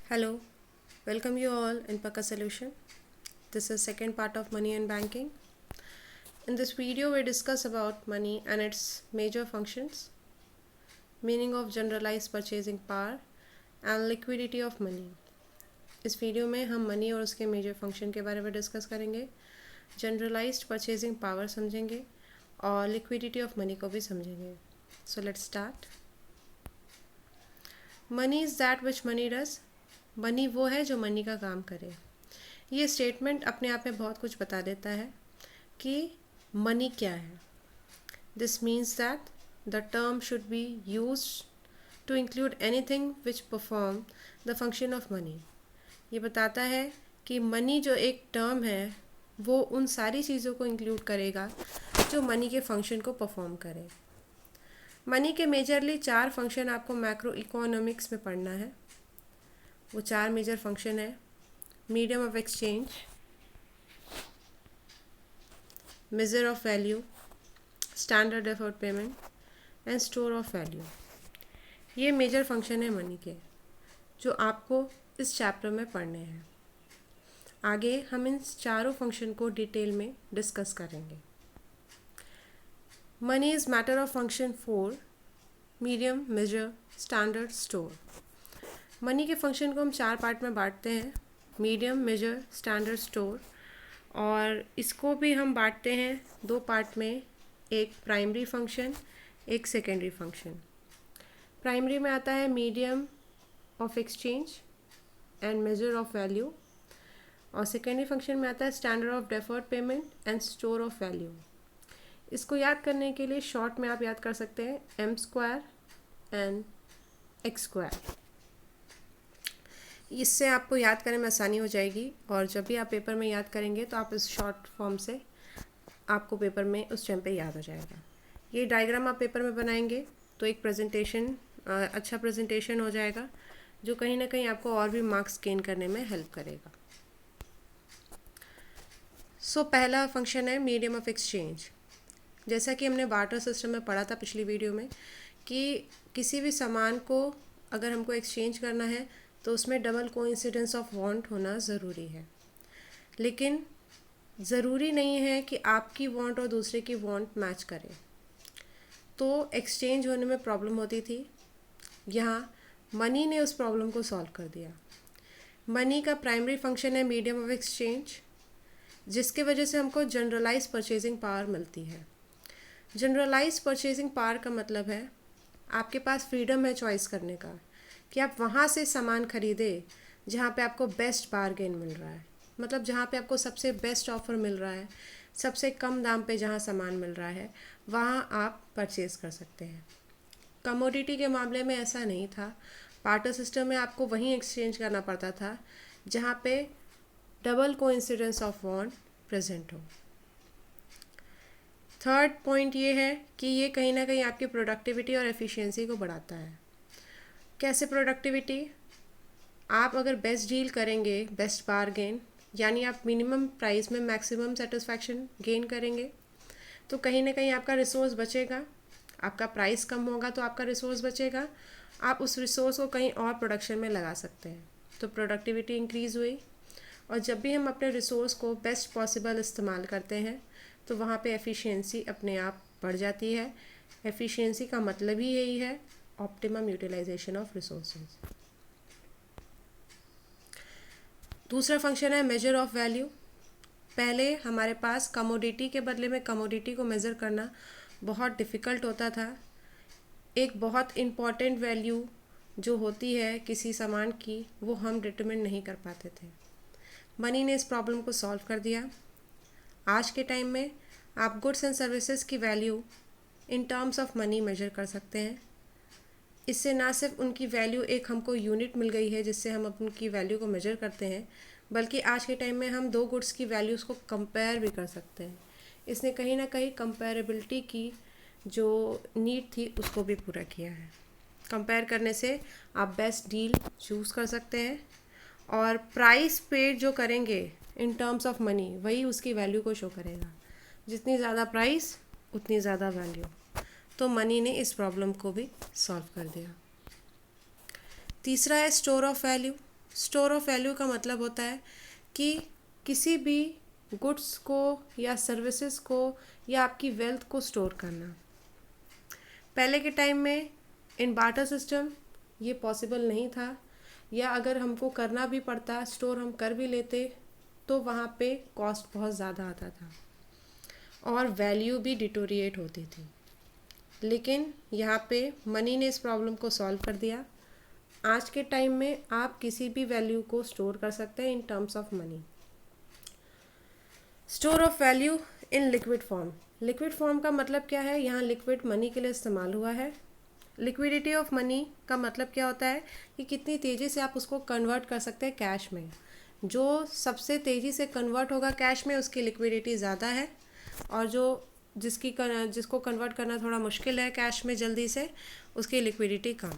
Hello, welcome you all in Paka Solution. This is second part of money and banking. In this video, we discuss about money and its major functions, meaning of generalized purchasing power and liquidity of money. इस video में हम money और उसके major function के बारे में discuss करेंगे, generalised purchasing power समझेंगे और लिक्विडिटी ऑफ मनी को भी समझेंगे. So let's start. Money is that which money does. Money वो है जो मनी का काम करे. ये स्टेटमेंट अपने आप में बहुत कुछ बता देता है कि मनी क्या है. This means that the term should be use to include anything which perform the function of money. ये बताता है कि मनी जो एक टर्म है वो उन सारी चीज़ों को इंक्लूड करेगा जो मनी के फंक्शन को परफॉर्म करे. मनी के मेजरली 4 फंक्शन आपको मैक्रो इकोनॉमिक्स में पढ़ना है. वो 4 मेजर फंक्शन है: medium of exchange, measure of value, standard deferred payment and store of value. ये मेजर फंक्शन है मनी के जो आपको इस चैप्टर में पढ़ने हैं. आगे हम इन चारों फंक्शन को डिटेल में डिस्कस करेंगे. Money is matter of function 4: medium, measure, standard, store. Money के फंक्शन को हम 4 पार्ट में बांटते हैं: मीडियम, मेजर, स्टैंडर्ड, स्टोर. और इसको भी हम बांटते हैं 2 पार्ट में, एक प्राइमरी फंक्शन, एक सेकेंडरी फंक्शन. प्राइमरी में आता है medium of exchange and measure of value, और सेकेंडरी फंक्शन में आता है standard of deferred payment and store of value. इसको याद करने के लिए शॉर्ट में आप याद कर सकते हैं M square and X square. इससे आपको याद करने में आसानी हो जाएगी, और जब भी आप पेपर में याद करेंगे तो आप इस शॉर्ट फॉर्म से आपको पेपर में उस टाइम पे याद हो जाएगा. ये डायग्राम आप पेपर में बनाएंगे तो एक प्रेजेंटेशन, अच्छा प्रेजेंटेशन हो जाएगा जो कहीं ना कहीं आपको और भी मार्क्स गेन करने में हेल्प करेगा. सो पहला फंक्शन है मीडियम ऑफ एक्सचेंज. जैसा कि हमने बार्टर सिस्टम में पढ़ा था पिछली वीडियो में कि किसी भी सामान को अगर हमको एक्सचेंज करना है तो उसमें डबल कोइंसिडेंस ऑफ वांट होना ज़रूरी है. लेकिन ज़रूरी नहीं है कि आपकी वांट और दूसरे की वांट मैच करे, तो एक्सचेंज होने में प्रॉब्लम होती थी. यहाँ मनी ने उस प्रॉब्लम को सॉल्व कर दिया. मनी का प्राइमरी फंक्शन है मीडियम ऑफ एक्सचेंज, जिसके वजह से हमको जनरलाइज परचेजिंग पावर मिलती है. जनरलाइज परचेजिंग पावर का मतलब है आपके पास फ्रीडम है चॉइस करने का कि आप वहाँ से सामान खरीदें जहाँ पे आपको बेस्ट बारगेन मिल रहा है. मतलब जहाँ पे आपको सबसे बेस्ट ऑफ़र मिल रहा है, सबसे कम दाम पे जहाँ सामान मिल रहा है, वहाँ आप परचेज़ कर सकते हैं. कमोडिटी के मामले में ऐसा नहीं था. बार्टर सिस्टम में आपको वहीं एक्सचेंज करना पड़ता था जहाँ पे double coincidence of want present हो. थर्ड पॉइंट ये है कि ये कहीं ना कहीं आपकी प्रोडक्टिविटी और एफिशिएंसी को बढ़ाता है. कैसे प्रोडक्टिविटी? आप अगर बेस्ट डील करेंगे, बेस्ट बारगेन, यानी आप मिनिमम प्राइस में मैक्सिमम सेटिस्फैक्शन गेन करेंगे, तो कहीं ना कहीं आपका रिसोर्स बचेगा. आपका प्राइस कम होगा तो आपका रिसोर्स बचेगा. आप उस रिसोर्स को कहीं और प्रोडक्शन में लगा सकते हैं, तो प्रोडक्टिविटी इंक्रीज़ हुई. और जब भी हम अपने रिसोर्स को बेस्ट पॉसिबल इस्तेमाल करते हैं तो वहाँ पे एफिशिएंसी अपने आप बढ़ जाती है. एफिशिएंसी का मतलब ही यही है, ऑप्टिमम यूटिलाइजेशन ऑफ रिसोर्सेज. दूसरा फंक्शन है मेजर ऑफ वैल्यू. पहले हमारे पास कमोडिटी के बदले में कमोडिटी को मेज़र करना बहुत डिफ़िकल्ट होता था. एक बहुत इम्पॉर्टेंट वैल्यू जो होती है किसी सामान की, वो हम डिटरमिन नहीं कर पाते थे. मनी ने इस प्रॉब्लम को सॉल्व कर दिया. आज के टाइम में आप गुड्स एंड सर्विसेज की value in terms of money measure कर सकते हैं. इससे ना सिर्फ उनकी वैल्यू एक हमको यूनिट मिल गई है जिससे हम उनकी वैल्यू को मेजर करते हैं, बल्कि आज के टाइम में हम 2 गुड्स की वैल्यूज़ को कंपेयर भी कर सकते हैं. इसने कहीं ना कहीं कंपेरेबिलिटी की जो नीड थी उसको भी पूरा किया है. कंपेयर करने से आप बेस्ट डील चूज़ कर सकते हैं, और प्राइस पेड जो करेंगे इन टर्म्स ऑफ मनी वही उसकी वैल्यू को शो करेगा. जितनी ज़्यादा प्राइस उतनी ज़्यादा वैल्यू. तो मनी ने इस प्रॉब्लम को भी सॉल्व कर दिया. तीसरा है store of value. Store of value का मतलब होता है कि किसी भी गुड्स को या सर्विसेज को या आपकी वेल्थ को स्टोर करना। पहले के टाइम में इन बार्टर सिस्टम ये पॉसिबल नहीं था, या अगर हमको करना भी पड़ता, स्टोर हम कर भी लेते, तो वहाँ पे कॉस्ट बहुत ज़्यादा आता था और वैल्यू भी डिटोरिएट होती थी। लेकिन यहाँ पे मनी ने इस प्रॉब्लम को सॉल्व कर दिया। आज के टाइम में आप किसी भी वैल्यू को स्टोर कर सकते हैं इन terms of money. Store of value in liquid form. Liquid form का मतलब क्या है? यहाँ लिक्विड मनी के लिए इस्तेमाल हुआ है। लिक्विडिटी ऑफ मनी का मतलब क्या होता है कि कितनी तेज़ी से आप उसको कन्वर्ट कर सकते हैं कैश में। जो सबसे तेज़ी से कन्वर्ट होगा कैश में उसकी लिक्विडिटी ज़्यादा है, और जिसको कन्वर्ट करना थोड़ा मुश्किल है कैश में जल्दी से, उसकी लिक्विडिटी कम।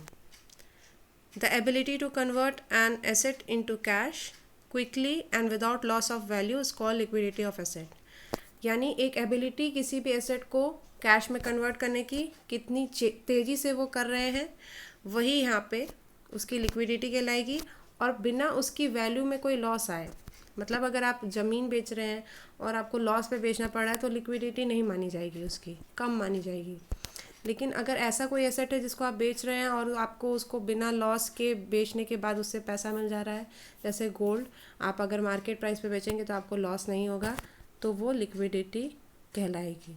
The ability to convert an asset into cash quickly and without loss of value is called liquidity of asset. यानी एक एबिलिटी किसी भी एसेट को कैश में कन्वर्ट करने की, कितनी तेज़ी से वो कर रहे हैं, वही यहाँ पे उसकी लिक्विडिटी कहलाएगी। और बिना उसकी वैल्यू में कोई लॉस आए, मतलब अगर आप ज़मीन बेच रहे हैं और आपको लॉस पे बेचना पड़ रहा है तो लिक्विडिटी नहीं मानी जाएगी, उसकी कम मानी जाएगी। लेकिन अगर ऐसा कोई एसेट है जिसको आप बेच रहे हैं और आपको उसको बिना लॉस के बेचने के बाद उससे पैसा मिल जा रहा है, जैसे गोल्ड, आप अगर मार्केट प्राइस पे बेचेंगे तो आपको लॉस नहीं होगा, तो वो लिक्विडिटी कहलाएगी।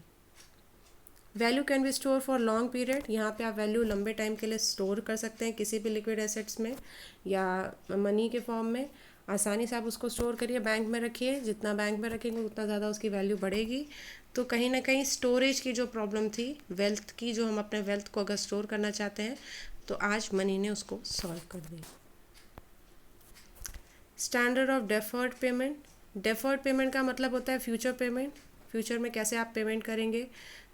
Value can be store for long period. यहाँ पे आप वैल्यू लंबे टाइम के लिए स्टोर कर सकते हैं किसी भी लिक्विड एसेट्स में या मनी के फॉर्म में। आसानी से आप उसको स्टोर करिए, बैंक में रखिए, जितना बैंक में रखेंगे उतना ज़्यादा उसकी वैल्यू बढ़ेगी। तो कहीं ना कहीं स्टोरेज की जो प्रॉब्लम थी, वेल्थ की, जो हम अपने वेल्थ को अगर स्टोर करना चाहते हैं तो आज मनी ने उसको सॉल्व कर दी। Standard of deferred payment. Deferred payment का मतलब होता है फ्यूचर पेमेंट। फ्यूचर में कैसे आप पेमेंट करेंगे।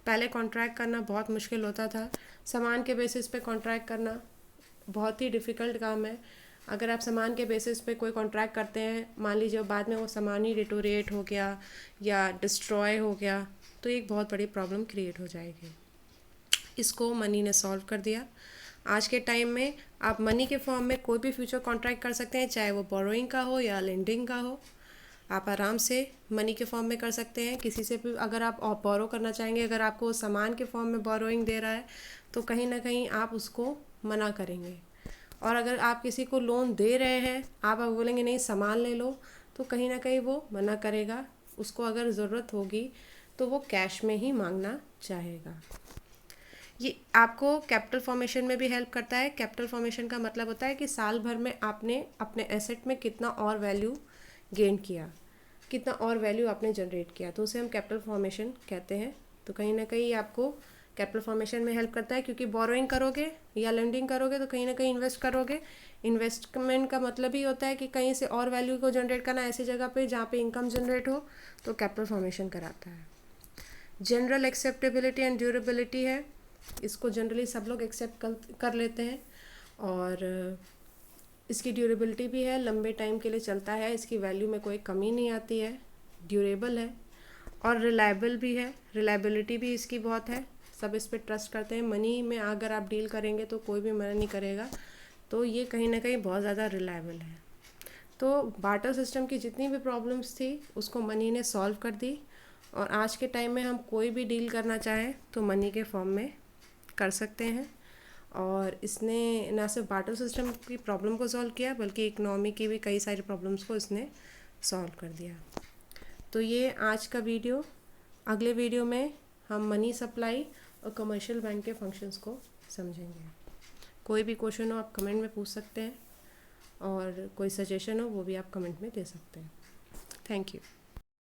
पहले कॉन्ट्रैक्ट करना बहुत मुश्किल होता था, सामान के बेसिस पे कॉन्ट्रैक्ट करना बहुत ही डिफ़िकल्ट काम है। अगर आप सामान के बेसिस पे कोई कॉन्ट्रैक्ट करते हैं, मान लीजिए बाद में वो सामान ही डिटोरिएट हो गया या डिस्ट्रॉय हो गया, तो एक बहुत बड़ी प्रॉब्लम क्रिएट हो जाएगी। इसको मनी ने सॉल्व कर दिया। आज के टाइम में आप मनी के फॉर्म में कोई भी फ्यूचर कॉन्ट्रैक्ट कर सकते हैं, चाहे वो बोरोइंग का हो या लेंडिंग का हो। आप आराम से मनी के फॉर्म में कर सकते हैं किसी से भी। अगर आप बोरो करना चाहेंगे, अगर आपको सामान के फॉर्म में बोरोइंग दे रहा है तो कहीं ना कहीं आप उसको मना करेंगे। और अगर आप किसी को लोन दे रहे हैं, आप बोलेंगे नहीं सामान ले लो, तो कहीं ना कहीं वो मना करेगा। उसको अगर ज़रूरत होगी तो वो कैश में ही मांगना चाहेगा। ये आपको कैपिटल फॉर्मेशन में भी हेल्प करता है। कैपिटल फॉर्मेशन का मतलब होता है कि साल भर में आपने अपने एसेट में कितना और वैल्यू गेन किया, कितना और वैल्यू आपने जनरेट किया, तो उसे हम कैपिटल फॉर्मेशन कहते हैं। तो कहीं ना कहीं आपको कैपिटल फॉर्मेशन में हेल्प करता है, क्योंकि बोरोइंग करोगे या लेंडिंग करोगे तो कहीं ना कहीं इन्वेस्ट करोगे। इन्वेस्टमेंट का मतलब ही होता है कि कहीं से और वैल्यू को जनरेट करना ऐसी जगह पे जहाँ पे इनकम जनरेट हो, तो कैपिटल फॉर्मेशन कराता है। जनरल एक्सेप्टेबिलिटी एंड ड्यूरेबिलिटी है। इसको जनरली सब लोग एक्सेप्ट कर लेते हैं, और इसकी ड्यूरेबिलिटी भी है, लंबे टाइम के लिए चलता है, इसकी वैल्यू में कोई कमी नहीं आती है, ड्यूरेबल है और रिलायबल भी है। रिलायबिलिटी भी इसकी बहुत है, सब इस पर ट्रस्ट करते हैं। मनी में अगर आप डील करेंगे तो कोई भी मना नहीं करेगा, तो ये कहीं ना कहीं बहुत ज़्यादा रिलायबल है। तो बार्टर सिस्टम की जितनी भी प्रॉब्लम्स थी उसको मनी ने सॉल्व कर दी, और आज के टाइम में हम कोई भी डील करना चाहें तो मनी के फॉर्म में कर सकते हैं। और इसने ना सिर्फ बार्टर सिस्टम की प्रॉब्लम को सॉल्व किया, बल्कि इकोनॉमी की भी कई सारी प्रॉब्लम्स को इसने सॉल्व कर दिया। तो ये आज का वीडियो। अगले वीडियो में हम मनी सप्लाई और कमर्शियल बैंक के फंक्शंस को समझेंगे। कोई भी क्वेश्चन हो आप कमेंट में पूछ सकते हैं, और कोई सजेशन हो वो भी आप कमेंट में दे सकते हैं। Thank you.